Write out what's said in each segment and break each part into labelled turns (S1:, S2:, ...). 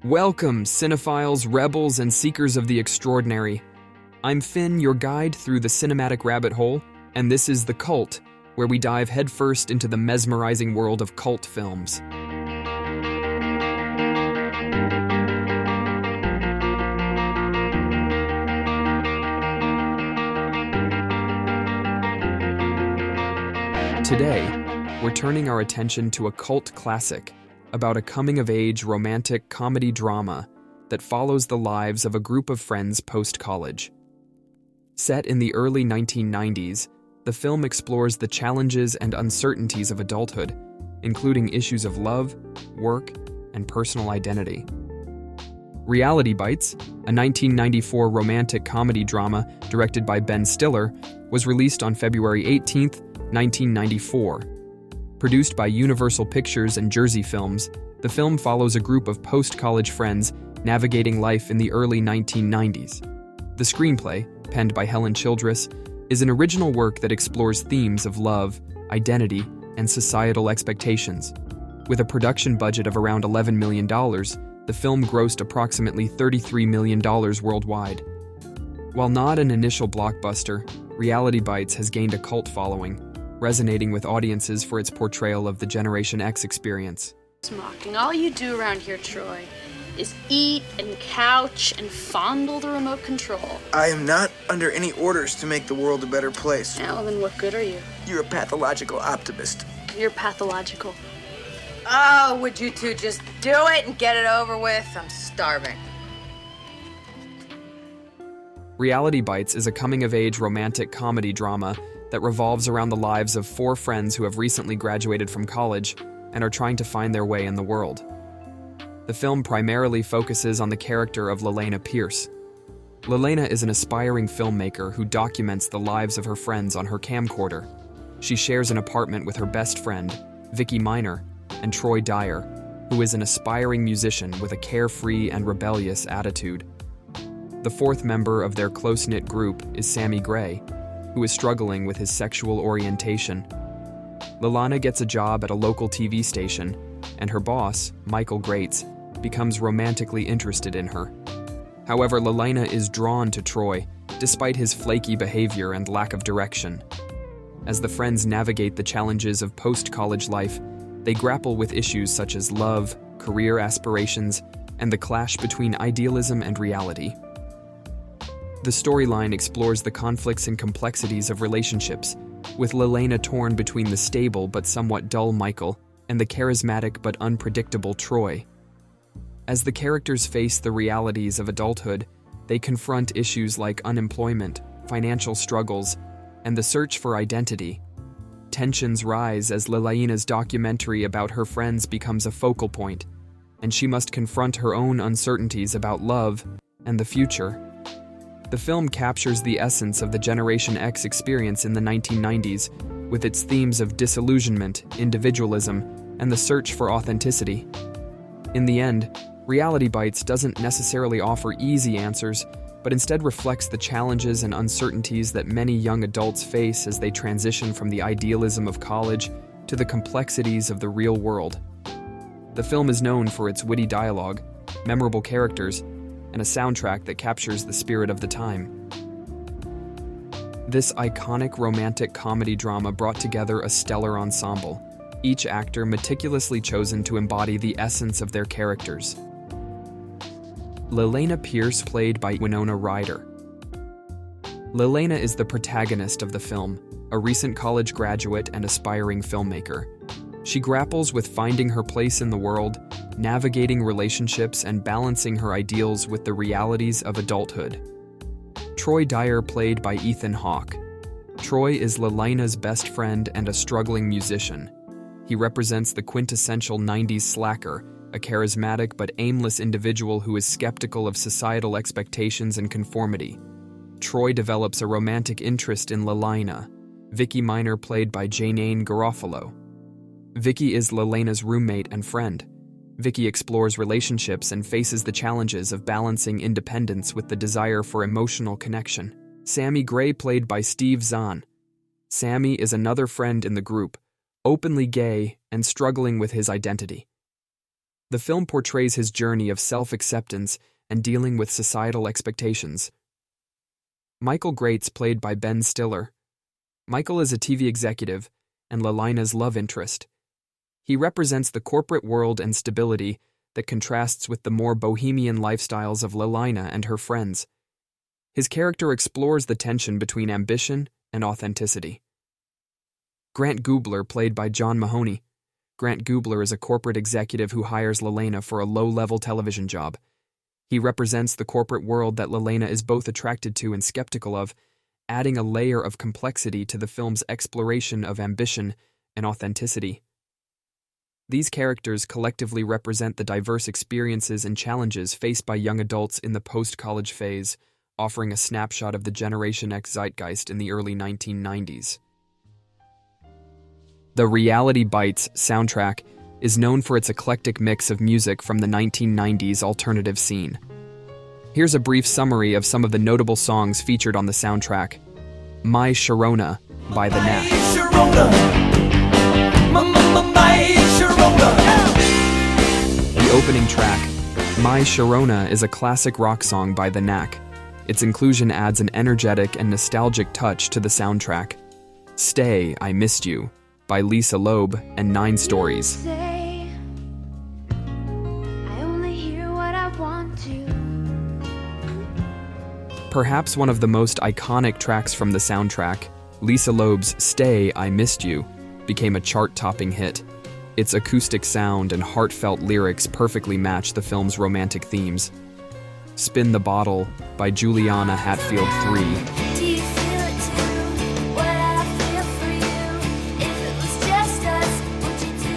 S1: Welcome, cinephiles, rebels, and seekers of the extraordinary. I'm Finn, your guide through the cinematic rabbit hole, and this is The Cult, where we dive headfirst into the mesmerizing world of cult films. Today, we're turning our attention to a cult classic about a coming-of-age romantic comedy drama that follows the lives of a group of friends post-college. Set in the early 1990s, the film explores the challenges and uncertainties of adulthood, including issues of love, work, and personal identity. Reality Bites, a 1994 romantic comedy drama directed by Ben Stiller, was released on February 18, 1994. Produced by Universal Pictures and Jersey Films, the film follows a group of post-college friends navigating life in the early 1990s. The screenplay, penned by Helen Childress, is an original work that explores themes of love, identity, and societal expectations. With a production budget of around $11 million, the film grossed approximately $33 million worldwide. While not an initial blockbuster, Reality Bites has gained a cult following, resonating with audiences for its portrayal of the Generation X experience.
S2: Mocking. All you do around here, Troy, is eat and couch and fondle the remote control.
S3: I am not under any orders to make the world a better place.
S2: Yeah, well, then what good are you?
S3: You're a pathological optimist.
S2: You're pathological.
S4: Oh, would you two just do it and get it over with? I'm starving.
S1: Reality Bites is a coming-of-age romantic comedy drama that revolves around the lives of four friends who have recently graduated from college and are trying to find their way in the world. The film primarily focuses on the character of Lelena Pierce. Lelena is an aspiring filmmaker who documents the lives of her friends on her camcorder. She shares an apartment with her best friend, Vicky Miner, and Troy Dyer, who is an aspiring musician with a carefree and rebellious attitude. The fourth member of their close-knit group is Sammy Gray, who is struggling with his sexual orientation. Lelena gets a job at a local TV station, and her boss, Michael Grates, becomes romantically interested in her. However, Lelena is drawn to Troy, despite his flaky behavior and lack of direction. As the friends navigate the challenges of post-college life, they grapple with issues such as love, career aspirations, and the clash between idealism and reality. The storyline explores the conflicts and complexities of relationships, with Lelena torn between the stable but somewhat dull Michael and the charismatic but unpredictable Troy. As the characters face the realities of adulthood, they confront issues like unemployment, financial struggles, and the search for identity. Tensions rise as Lelena's documentary about her friends becomes a focal point, and she must confront her own uncertainties about love and the future. The film captures the essence of the Generation X experience in the 1990s, with its themes of disillusionment, individualism, and the search for authenticity. In the end, Reality Bites doesn't necessarily offer easy answers, but instead reflects the challenges and uncertainties that many young adults face as they transition from the idealism of college to the complexities of the real world. The film is known for its witty dialogue, memorable characters, and a soundtrack that captures the spirit of the time. This iconic romantic comedy drama brought together a stellar ensemble, each actor meticulously chosen to embody the essence of their characters. Lelena Pierce, played by Winona Ryder. Lelena is the protagonist of the film, a recent college graduate and aspiring filmmaker. She grapples with finding her place in the world, navigating relationships, and balancing her ideals with the realities of adulthood. Troy Dyer, played by Ethan Hawke. Troy is Lelena's best friend and a struggling musician. He represents the quintessential 90s slacker, a charismatic but aimless individual who is skeptical of societal expectations and conformity. Troy develops a romantic interest in Lelena, Vicky Miner, played by Janine Garofalo. Vicky is Lelena's roommate and friend. Vicky explores relationships and faces the challenges of balancing independence with the desire for emotional connection. Sammy Gray, played by Steve Zahn. Sammy is another friend in the group, openly gay and struggling with his identity. The film portrays his journey of self-acceptance and dealing with societal expectations. Michael Grates, played by Ben Stiller. Michael is a TV executive and Lelina's love interest. He represents the corporate world and stability that contrasts with the more bohemian lifestyles of Lelina and her friends. His character explores the tension between ambition and authenticity. Grant Gubler, played by John Mahoney. Grant Gubler is a corporate executive who hires Lelena for a low-level television job. He represents the corporate world that Lelena is both attracted to and skeptical of, adding a layer of complexity to the film's exploration of ambition and authenticity. These characters collectively represent the diverse experiences and challenges faced by young adults in the post-college phase, offering a snapshot of the Generation X zeitgeist in the early 1990s. The Reality Bites soundtrack is known for its eclectic mix of music from the 1990s alternative scene. Here's a brief summary of some of the notable songs featured on the soundtrack. My Sharona by The Knack. The opening track, My Sharona, is a classic rock song by The Knack. Its inclusion adds an energetic and nostalgic touch to the soundtrack. Stay, I Missed You by Lisa Loeb and 9 Stories. Perhaps one of the most iconic tracks from the soundtrack, Lisa Loeb's Stay, I Missed You, became a chart-topping hit. Its acoustic sound and heartfelt lyrics perfectly match the film's romantic themes. Spin the Bottle by Juliana Hatfield III.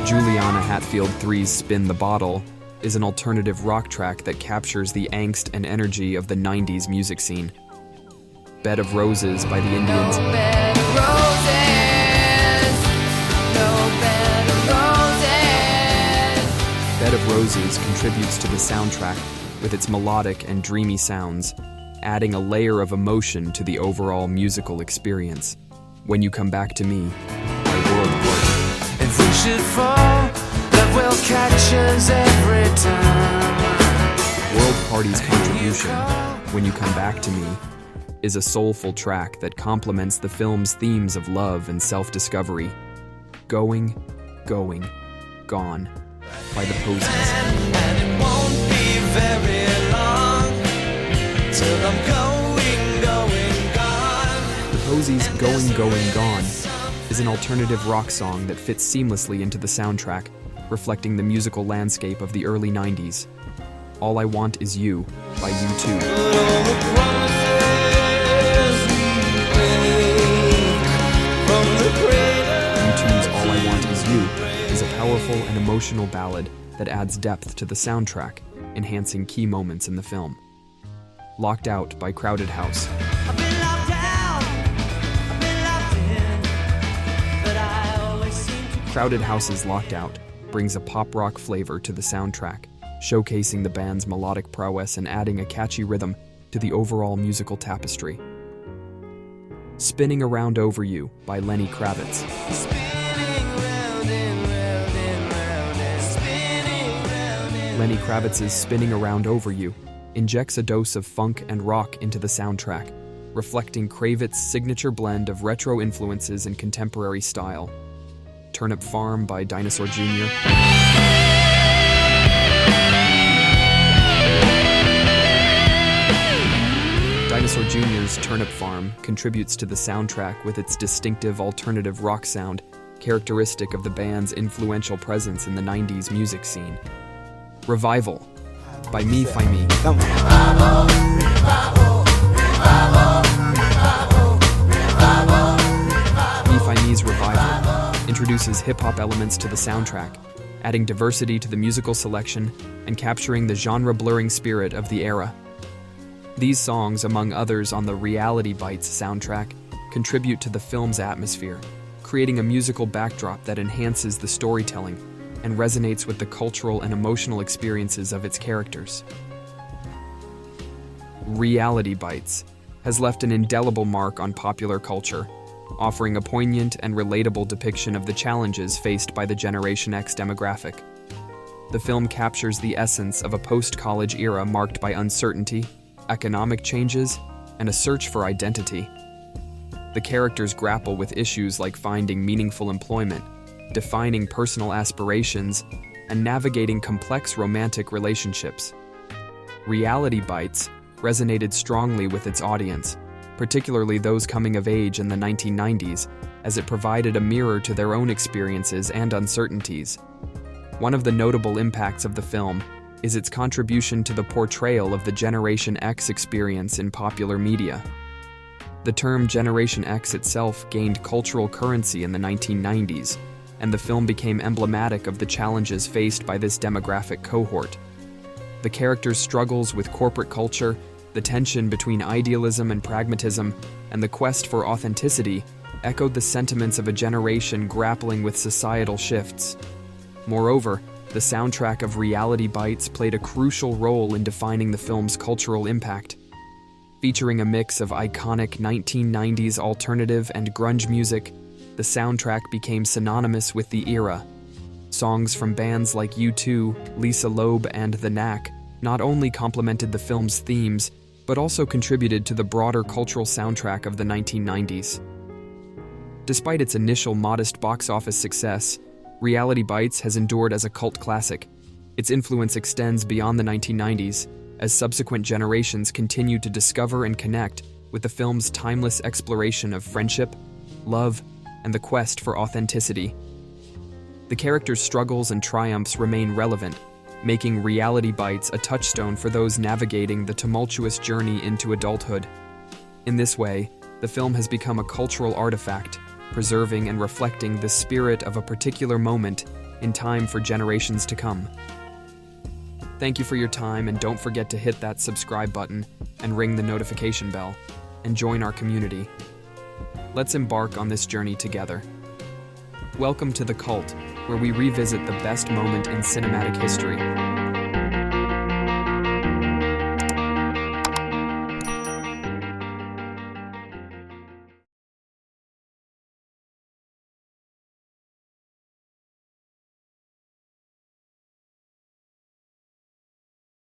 S1: Juliana Hatfield III's Spin the Bottle is an alternative rock track that captures the angst and energy of the 90s music scene. Bed of Roses by the Indians. Bed of Roses contributes to the soundtrack with its melodic and dreamy sounds, adding a layer of emotion to the overall musical experience. When You Come Back to Me by World Party.
S5: If we should fall, love will catch us every time.
S1: World Party's contribution, When You Come Back to Me, is a soulful track that complements the film's themes of love and self-discovery. Going, Going, Gone by the Posies.
S5: And it won't be very long till I'm going, going, gone.
S1: The Posies' Going, Going, Gone is an alternative rock song that fits seamlessly into the soundtrack, reflecting the musical landscape of the early 90s. All I Want Is You by U2. U2's All I Want Is You is a powerful and emotional ballad that adds depth to the soundtrack, enhancing key moments in the film. Locked Out by Crowded House. Crowded House's Locked Out brings a pop-rock flavor to the soundtrack, showcasing the band's melodic prowess and adding a catchy rhythm to the overall musical tapestry. Spinning Around Over You by Lenny Kravitz. Lenny Kravitz's Spinning Around Over You injects a dose of funk and rock into the soundtrack, reflecting Kravitz's signature blend of retro influences and contemporary style. Turnip Farm by Dinosaur Jr. Dinosaur Jr.'s Turnip Farm contributes to the soundtrack with its distinctive alternative rock sound, characteristic of the band's influential presence in the 90s music scene. Revival by Me Fi Me. Me Fi Me's Revival introduces hip-hop elements to the soundtrack, adding diversity to the musical selection and capturing the genre-blurring spirit of the era. These songs, among others on the Reality Bites soundtrack, contribute to the film's atmosphere, creating a musical backdrop that enhances the storytelling and resonates with the cultural and emotional experiences of its characters. Reality Bites has left an indelible mark on popular culture, offering a poignant and relatable depiction of the challenges faced by the Generation X demographic. The film captures the essence of a post-college era marked by uncertainty, economic changes, and a search for identity. The characters grapple with issues like finding meaningful employment, defining personal aspirations, and navigating complex romantic relationships. Reality Bites resonated strongly with its audience, particularly those coming of age in the 1990s, as it provided a mirror to their own experiences and uncertainties. One of the notable impacts of the film is its contribution to the portrayal of the Generation X experience in popular media. The term Generation X itself gained cultural currency in the 1990s, and the film became emblematic of the challenges faced by this demographic cohort. The characters' struggles with corporate culture, the tension between idealism and pragmatism, and the quest for authenticity echoed the sentiments of a generation grappling with societal shifts. Moreover, the soundtrack of Reality Bites played a crucial role in defining the film's cultural impact. Featuring a mix of iconic 1990s alternative and grunge music, the soundtrack became synonymous with the era. Songs from bands like U2, Lisa Loeb, and The Knack not only complemented the film's themes, but also contributed to the broader cultural soundtrack of the 1990s. Despite its initial modest box office success, Reality Bites has endured as a cult classic. Its influence extends beyond the 1990s, as subsequent generations continue to discover and connect with the film's timeless exploration of friendship, love, and the quest for authenticity. The characters' struggles and triumphs remain relevant, making Reality Bites a touchstone for those navigating the tumultuous journey into adulthood. In this way, the film has become a cultural artifact, preserving and reflecting the spirit of a particular moment in time for generations to come. Thank you for your time, and don't forget to hit that subscribe button and ring the notification bell, and join our community. Let's embark on this journey together. Welcome to The Cult, where we revisit the best moment in cinematic history.